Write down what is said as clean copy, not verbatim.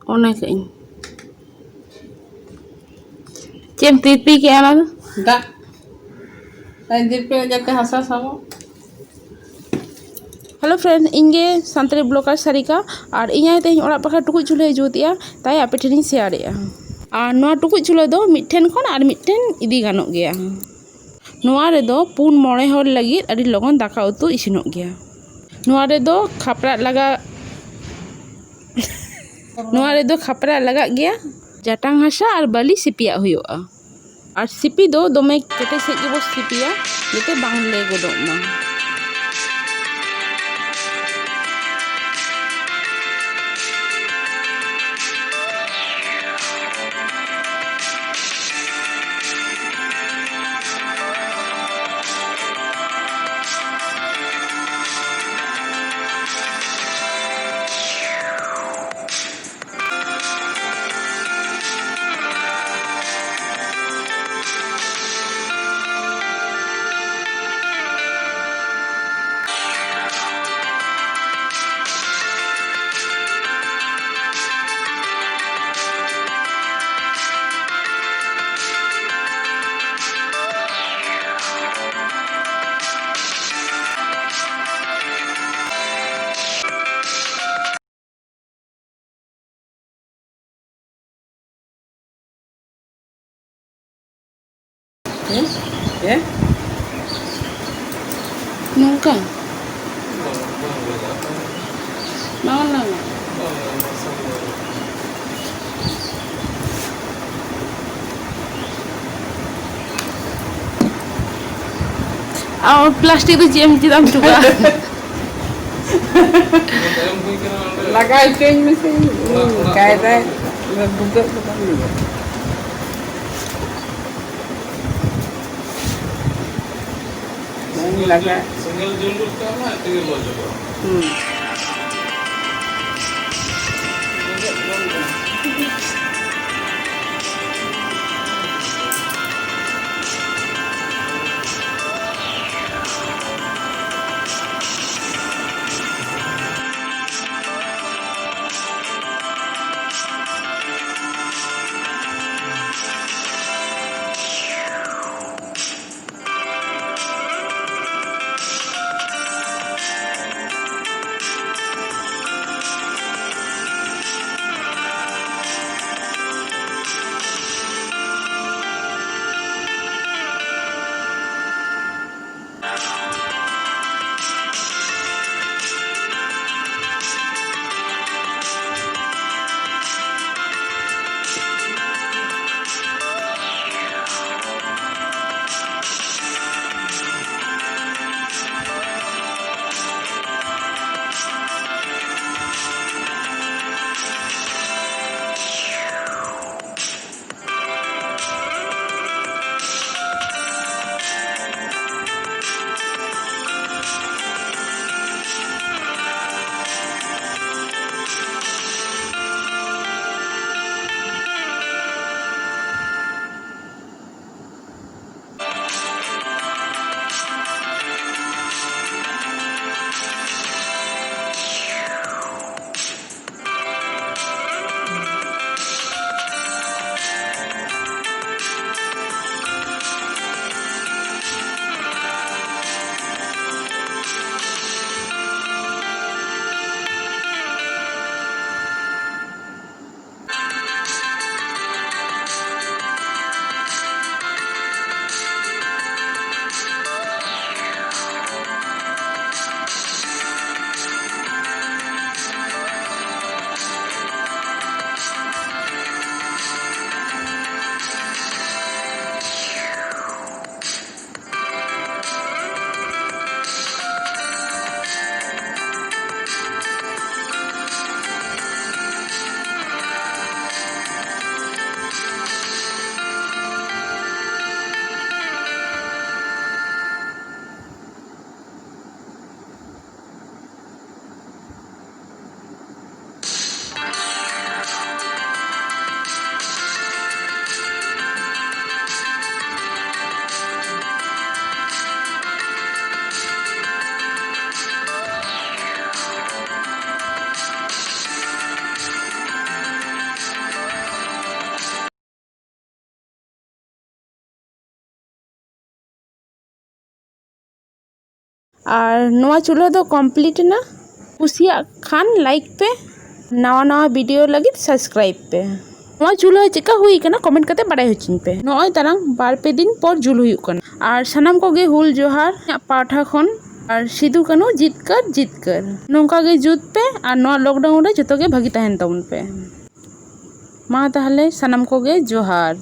Ona kain. Cem tipi ke ana? Da. Lanjut pe jate hasa samo. Hello friend, inge santali blogger SARIKA ar inya tehin orak pakha tukut chulhe jutia tai ape thenin share ea. Ar noa tukut chulhe do mitten khon ar mitten idi ganok geya. Noa redo pun mone hor lagit adi logon daka utu isinok geya. Noa redo khapra lagak geya. Jatang hasa ar bali sipiak huyoga. Ar sipi do dome kete sej ge bo sipiya jete bang le godok ma. Ya? Nungka. Mana? Plastik tu jam tidak juga. Lagai change mesin. Kayak buka bukan juga. Laga. Single jumbo ka na tigil mo jumbo. আর নোয়া চুলা ᱫᱚ complete ᱮᱱᱟ। ᱠᱩᱥᱤᱭᱟᱜ ᱠᱷᱟᱱ like ᱯᱮ, ᱱᱟᱣᱟ video ᱞᱟᱹᱜᱤᱫ subscribe ᱯᱮ। ᱱᱚᱣᱟ ᱪᱩᱞᱦᱟᱹ ᱪᱮᱫᱠᱟ ᱦᱩᱭ ᱟᱠᱟᱱᱟ ᱠᱚᱢᱮᱱᱴ ᱠᱟᱛᱮ ᱵᱟᱲᱟᱭ ᱦᱚᱪᱚᱧ ᱯᱮ। ᱱᱚᱜᱼᱚᱭ ᱛᱟᱨᱟᱝ 2-3 ᱫᱤᱱ ᱯᱚᱨ ᱡᱩᱞ ᱦᱩᱭᱩᱜ ᱠᱟᱱᱟ। ᱟᱨ ᱥᱟᱱᱟᱢ ᱠᱚᱜᱮ ᱦᱩᱞ ᱡᱚᱦᱟᱨ ᱤᱧᱟᱹᱜ ᱯᱟᱦᱴᱟ ᱠᱷᱚᱱ। ᱟᱨ ᱥᱤᱫᱩ ᱠᱟᱹᱱᱦᱩ ᱡᱤᱛᱠᱟᱹᱨ ᱡᱤᱛᱠᱟᱹᱨ। ᱱᱚᱝᱠᱟ ᱜᱮ ᱡᱩᱛ ᱯᱮ ᱟᱨ ᱱᱚᱣᱟ ᱞᱚᱠᱰᱟᱣᱩᱱ ᱨᱮ ᱡᱚᱛᱚ ᱜᱮ ᱵᱷᱟᱹᱜᱤ ᱛᱟᱦᱮᱱ ᱛᱟᱵᱚᱱ ᱯᱮ। ᱢᱟ ᱛᱟᱦᱚᱞᱮ ᱥᱟᱱᱟᱢ ᱠᱚᱜᱮ ᱡᱚᱦᱟᱨ।